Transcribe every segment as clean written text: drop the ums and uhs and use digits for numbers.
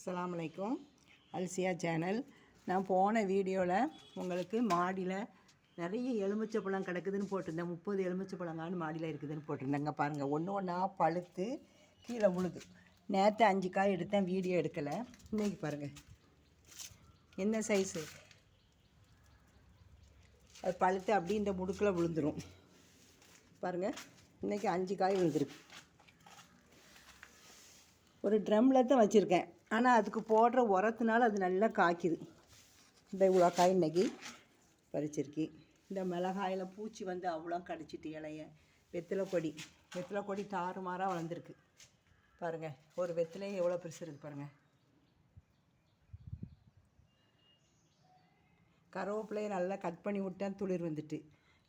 அஸ்ஸலாமு அலைக்கும். அல்சியா சேனல். நான் போன வீடியோவில் உங்களுக்கு மாடியில் நிறைய எலுமிச்சைப்பழம் கிடக்குதுன்னு போட்டிருந்தேன். 30 எலுமிச்சைப்பழங்கான்னு மாடியில் இருக்குதுன்னு போட்டிருந்தேங்க. பாருங்கள், ஒன்று ஒன்றா பழுத்து கீழே விழுது. நேற்று 5 காய் எடுத்தேன், வீடியோ எடுக்கலை. இன்றைக்கி பாருங்கள் என்ன சைஸு, அது பழுத்து அப்படி இந்த முடுக்கில் விழுந்துடும். பாருங்கள், இன்றைக்கி 5 காய் விழுந்துருக்கு. ஒரு ட்ரம்மில் தான் வச்சுருக்கேன், ஆனால் அதுக்கு போடுற உரத்தினால அது நல்லா காய்க்குது. இந்த இவ்வளோ காய் இன்றைக்கி பறிச்சிருக்கு. இந்த மிளகாயில் பூச்சி வந்து அவ்வளோ கடிச்சிட்டு இலைய. வெத்தலை கொடி தாறுமாறாக வளர்ந்துருக்கு. பாருங்கள், ஒரு வெத்தலையே எவ்வளோ பெருசு இருக்குது பாருங்கள். கருவேப்பிலையை நல்லா கட் பண்ணி விட்டேன், துளிர் வந்துட்டு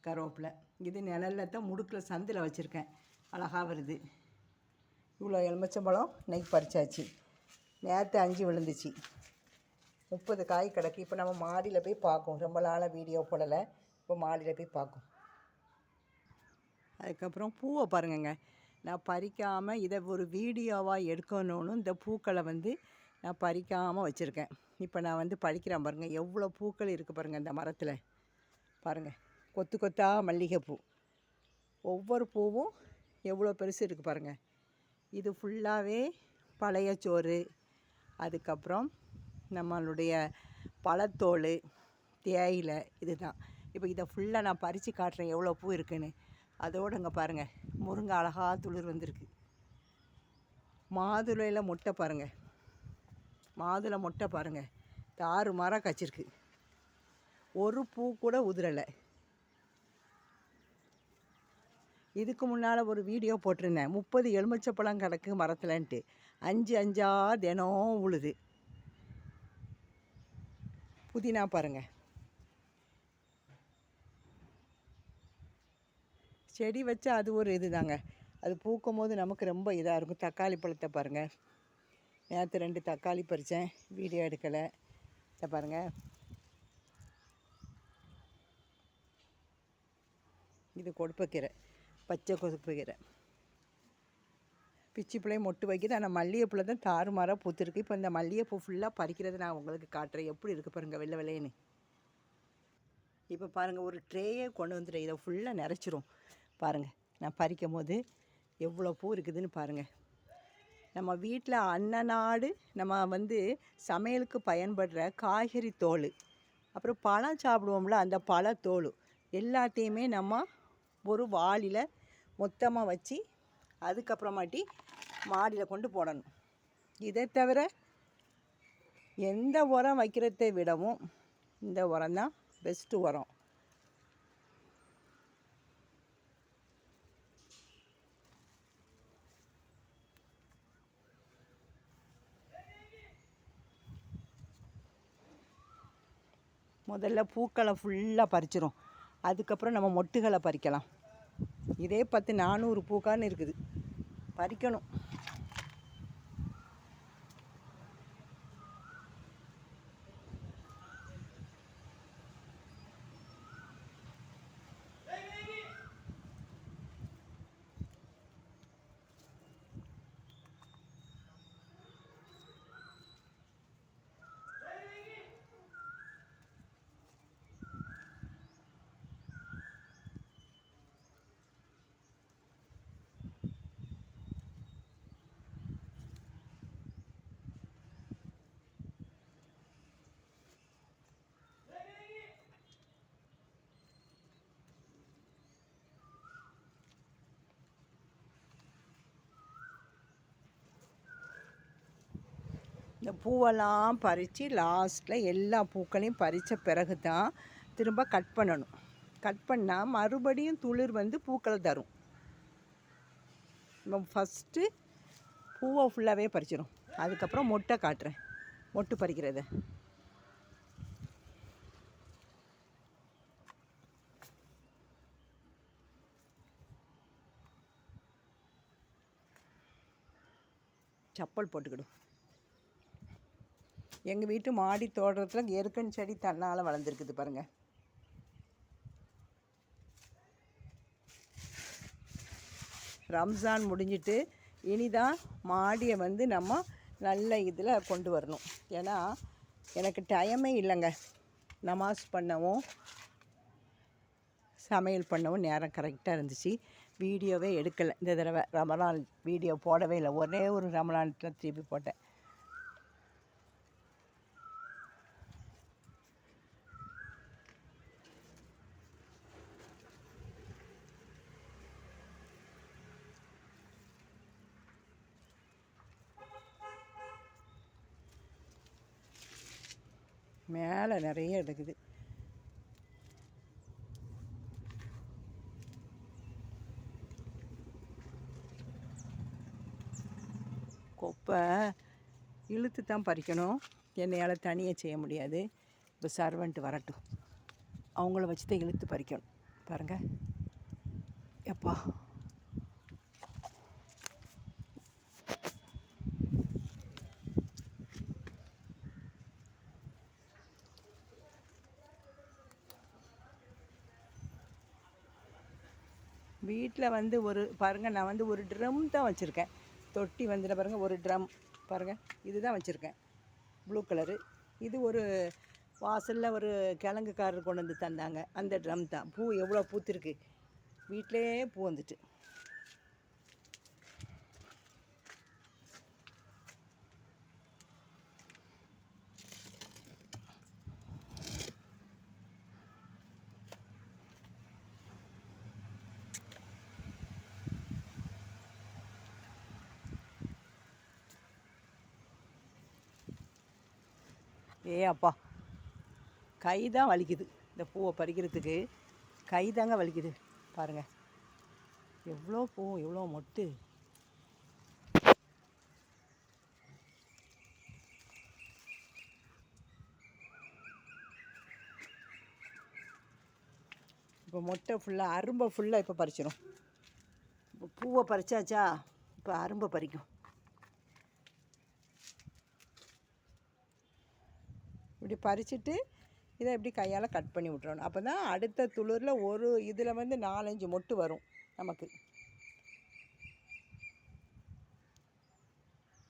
கருவேப்பிலை. இது நிழலில் தான் முடுக்கில் சந்தில் வச்சுருக்கேன், அழகாக வருது. இவ்வளோ எலுமிச்சம்பழம் இன்றைக்கி பறிச்சாச்சு. நேற்று 5 விழுந்துச்சு, 30 காய் கிடக்கு. இப்போ நம்ம மாடியில் போய் பார்க்கும். ரொம்ப நாளாக வீடியோ போடலை, இப்போ மாடியில் போய் பார்க்கும். அதுக்கப்புறம் பூவை பாருங்கங்க, நான் பறிக்காமல் இதை ஒரு வீடியோவாக எடுக்கணும்னு இந்த பூக்களை வந்து நான் பறிக்காமல் வச்சுருக்கேன். இப்போ நான் வந்து பறிக்கிறேன் பாருங்கள், எவ்வளோ பூக்கள் இருக்குது பாருங்கள் இந்த மரத்தில். பாருங்கள், கொத்து கொத்தாக மல்லிகைப்பூ, ஒவ்வொரு பூவும் எவ்வளோ பெருசு இருக்குது பாருங்கள். இது ஃபுல்லாகவே பழைய சோறு, அதுக்கப்புறம் நம்மளுடைய பழத்தோல், தேயிலை, இதுதான். இப்போ இதை ஃபுல்லாக நான் பறித்து காட்டுறேன் எவ்வளோ பூ இருக்குன்னு. அதோடு இங்கே பாருங்கள், முருங்கை அழகாக துளிர் வந்திருக்கு. மாதுளையில் மொட்டை பாருங்கள், மாதுளை மொட்டை பாருங்கள், தாறுமாறாக காய்ச்சிருக்கு. ஒரு பூ கூட உதிரலை. இதுக்கு முன்னால் ஒரு வீடியோ போட்டிருந்தேன், 30 எலுமிச்சப்பழம் கிடக்கு மரத்துலன்ட்டு. 5 தினம் உழுது. புதினா பாருங்கள், செடி வச்சா அது ஒரு இது தாங்க, அது பூக்கும் போது நமக்கு ரொம்ப இதாக இருக்கும். தக்காளி பழத்தை பாருங்கள், நேற்று 2 தக்காளி பறித்தேன், வீடியோ எடுக்கலை. இதை பாருங்கள், இது கொடுப்பக்கீரை, பச்சை கொசுப்புக்கீரை. பிச்சி பிள்ளையை மொட்டு வைக்கிது, ஆனால் மல்லிகைப்பூவில் தான் தாறுமாறாக பூத்துருக்கு. இப்போ இந்த மல்லிகைப்பூ ஃபுல்லாக பறிக்கிறது நான் உங்களுக்கு காட்டுறேன், எப்படி இருக்குது பாருங்கள் வெள்ளை வெள்ளைன்னு. இப்போ பாருங்கள், ஒரு ட்ரேயே கொண்டு வந்துட்டு இதை ஃபுல்லாக நிறச்சிரும். பாருங்கள், நான் பறிக்கும் போது எவ்வளோ பூ இருக்குதுன்னு பாருங்கள். நம்ம வீட்டில் அன்னநாடு நம்ம வந்து சமையலுக்கு பயன்படுற காய்கறி தோல், அப்புறம் பழம் சாப்பிடுவோம்ல, அந்த பழத்தோல் எல்லாத்தையுமே நம்ம ஒரு வாளியில் மொத்தமாக வச்சு அதுக்கப்புறமாட்டி மாடியில் கொண்டு போடணும். இதை தவிர எந்த உரம் வைக்கிறதை விடவும் இந்த உரம் தான் பெஸ்ட்டு உரம். முதல்ல பூக்களை ஃபுல்லாக பறிச்சிரும், அதுக்கப்புறம் நம்ம மொட்டுகளை பறிக்கலாம். இதே 400 பூக்கான்னு இருக்குது, பறிக்கணும். இந்த பூவெல்லாம் பறித்து லாஸ்ட்டில் எல்லா பூக்களையும் பறித்த பிறகு தான் திரும்ப கட் பண்ணணும். கட் பண்ணால் மறுபடியும் துளிர் வந்து பூக்களை தரும். நம்ம ஃபஸ்ட்டு பூவை ஃபுல்லாகவே பறிச்சிடும், அதுக்கப்புறம் மொட்டை காட்டுறேன், மொட்டு பறிக்கிறத. சப்பல் போட்டுக்கிடும். எங்கள் வீட்டு மாடி தோட்டத்தில் எருக்கன் செடி தன்னால் வளர்ந்துருக்குது பாருங்கள். ரம்ஜான் முடிஞ்சிட்டு இனிதான் மாடியை வந்து நம்ம நல்ல இதில் கொண்டு வரணும். ஏன்னா எனக்கு டைமே இல்லைங்க. நமாஸ் பண்ணவும் சமையல் பண்ணவும் நேரம் கரெக்டாக இருந்துச்சு. வீடியோவே எடுக்கலை. இந்த தடவை ரமலான் வீடியோ போடவே இல்லை. ஒரே ஒரு ரமலான்ட்டு திருப்பி போட்டேன். மேலே நிறைய இருக்குது. கொப்பை இழுத்து தான் பறிக்கணும். என்னையால் தனியாக செய்ய முடியாது. இப்போ சர்வெண்ட் வரட்டும், அவங்கள வச்சு தான் இழுத்து பறிக்கணும். பாருங்கள் எப்பா, வீட்டில் வந்து ஒரு பாருங்கள், நான் வந்து ஒரு ட்ரம் தான் வச்சுருக்கேன். தொட்டி வந்துட்டு பாருங்கள், ஒரு ட்ரம் பாருங்கள், இது தான் வச்சுருக்கேன், ப்ளூ கலரு. இது ஒரு வாசலில் ஒரு கிழங்குக்காரர் கொண்டு வந்து தந்தாங்க, அந்த ட்ரம் தான். பூ எவ்வளோ பூத்துருக்கு, வீட்டிலே பூ வந்துட்டு. ஏ அப்பா, கை தான் வலிக்குது. இந்த பூவை பறிக்கிறதுக்கு கை தாங்க வலிக்குது. பாருங்கள் எவ்வளோ பூ, எவ்வளோ மொட்டு. இப்போ மொட்டை ஃபுல்லாக, அரும்பை ஃபுல்லாக இப்போ பறிச்சிடும். இப்போ பூவை பறிச்சாச்சா, இப்போ அரும்பை பறிக்கும். இப்படி பறிச்சுட்டு இதை இப்படி கையால் கட் பண்ணி விட்றணும். அப்போ தான் அடுத்த துளிரில் ஒரு இதில் வந்து 4-5 மொட்டு வரும் நமக்கு.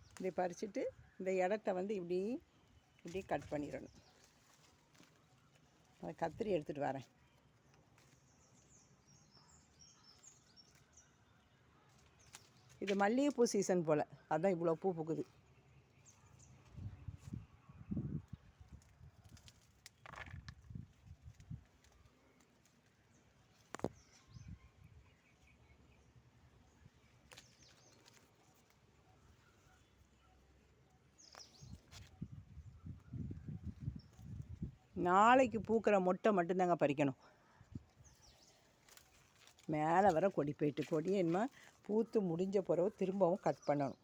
இப்படி பறிச்சுட்டு இந்த இடத்த வந்து இப்படி இப்படி கட் பண்ணிடணும். அதை கத்திரி எடுத்துகிட்டு வரேன். இது மல்லிகைப்பூ சீசன் போல், அதுதான் இவ்வளோ பூ பூக்குது. நாளைக்கு பூக்கிற மொட்டை மட்டும்தாங்க பறிக்கணும். மேலே வர கொடி போயிட்டு, கொடி என்னமா பூத்து முடிஞ்ச பிறகு திரும்பவும் கட் பண்ணணும்.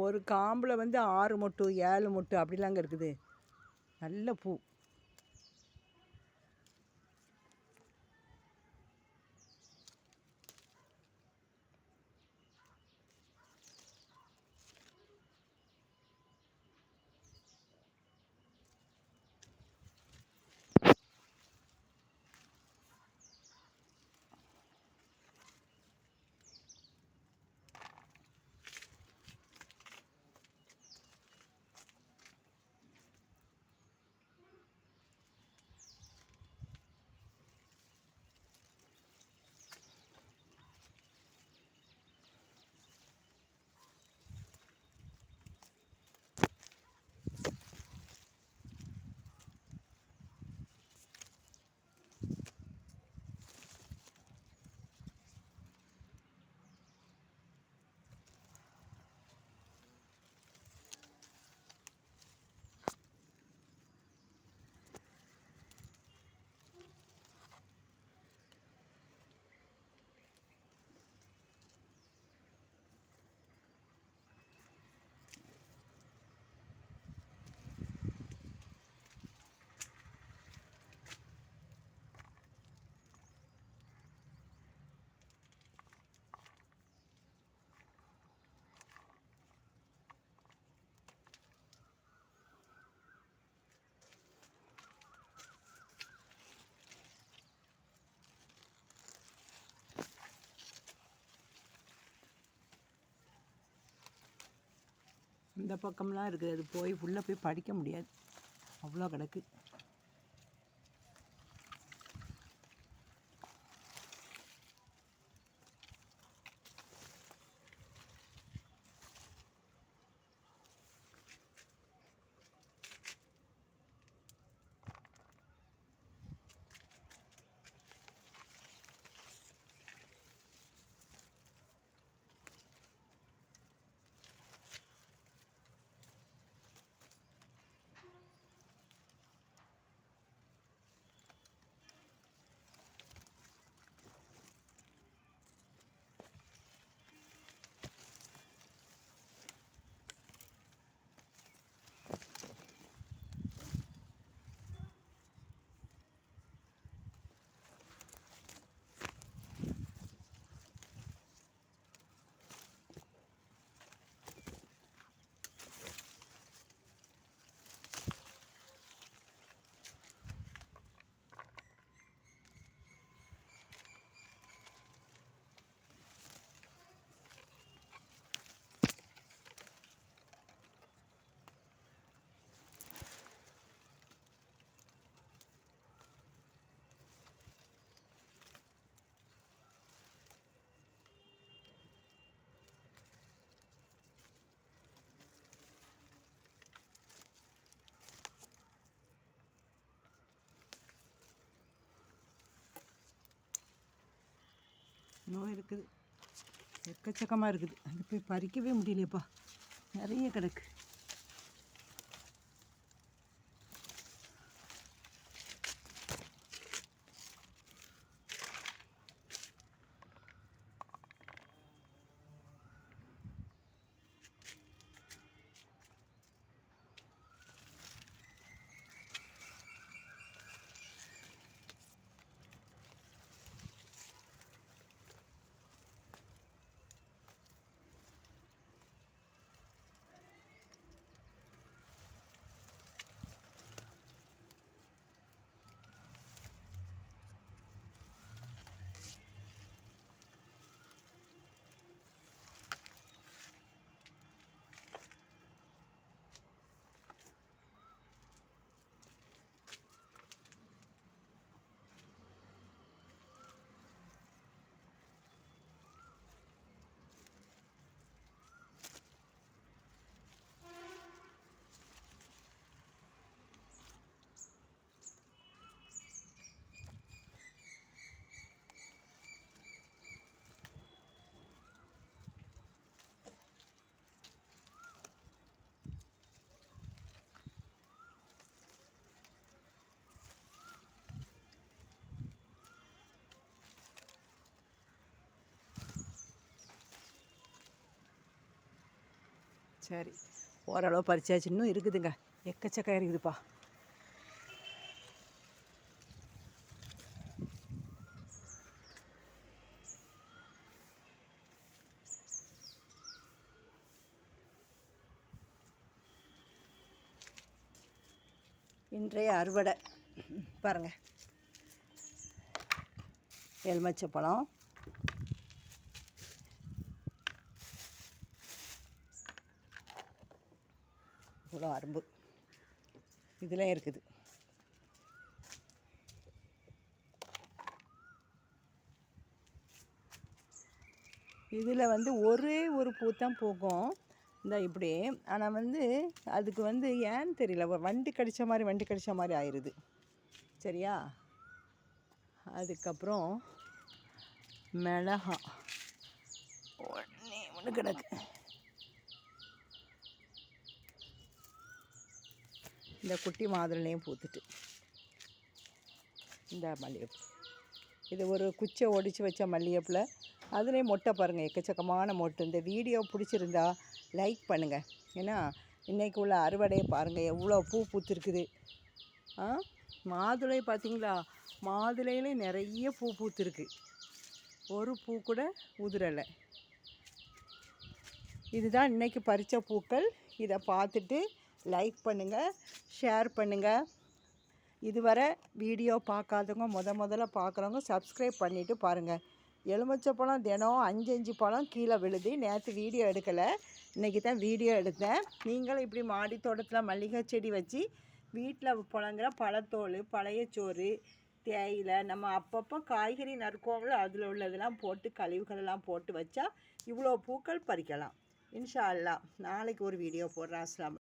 ஒரு காம்பில் வந்து 6 மொட்டு 7 மொட்டு அப்படிலாங்க இருக்குது. நல்ல பூ. இந்த பக்கம்லாம் இருக்குது, அது போய் ஃபுல்லாக போய் பறிக்க முடியாது, அவ்வளோ கிடக்கு. இன்னும் இருக்குது, எக்கச்சக்கமாக இருக்குது, அது போய் பறிக்கவே முடியலையப்பா, நிறைய கிடக்கு. சரி, ஓரளவு பறிச்சாச்சு, இன்னும் இருக்குதுங்க, எக்கச்சக்கம் இருக்குதுப்பா. இன்றைய அறுவடை பாருங்கள், எலுமிச்சப்பழம், இவ்வளோ அரும்பு இதில் இருக்குது. இதில் வந்து ஒரே ஒரு பூ தான் பூக்கும், இந்த இப்படி. ஆனால் வந்து அதுக்கு வந்து ஏன்னு தெரியல, வண்டு கடித்த மாதிரி ஆயிடுது. சரியா? அதுக்கப்புறம் மிளகா ஒன்று கிடக்கு. இந்த குட்டி மாதுளையும் பூத்துட்டு, இந்த மல்லிகைப்பூ இது ஒரு குச்சை ஒடிச்சு வச்ச மல்லிகைப்பூவில் அதுலேயும் மொட்டை பாருங்கள், எக்கச்சக்கமான மொட்டு. இந்த வீடியோ பிடிச்சிருந்தா லைக் பண்ணுங்கள். ஏன்னா இன்றைக்கி உள்ள அறுவடையை பாருங்கள், எவ்வளோ பூ பூத்துருக்குது. மாதுளை பார்த்திங்களா, மாதுளையிலே நிறைய பூ பூத்துருக்கு, ஒரு பூ கூட உதிரலை. இதுதான் இன்றைக்கி பறித்த பூக்கள். இதை பார்த்துட்டு லைக் பண்ணுங்கள், ஷேர் பண்ணுங்கள். இதுவரை வீடியோ பார்க்காதவங்க முதல்ல பார்க்குறவங்க சப்ஸ்கிரைப் பண்ணிவிட்டு பாருங்கள். எலுமிச்சப்பழம் தினம் 5 பழம் கீழே விழுது. நேற்று வீடியோ எடுக்கலை, இன்றைக்கி தான் வீடியோ எடுத்தேன். நீங்களும் இப்படி மாடி தோட்டத்தில் மல்லிகை செடி வச்சு வீட்டில் புழங்குற பழத்தோல், பழைய சோறு, தேயிலை, நம்ம அப்பப்போ காய்கறி நறுக்குவோம்ல, அதில் உள்ளதெல்லாம் போட்டு கழிவுகளெல்லாம் போட்டு வச்சா இவ்வளோ பூக்கள் பறிக்கலாம். இன்ஷா அல்லாஹ் நாளைக்கு ஒரு வீடியோ போடுறேன். அஸ்ஸலாமு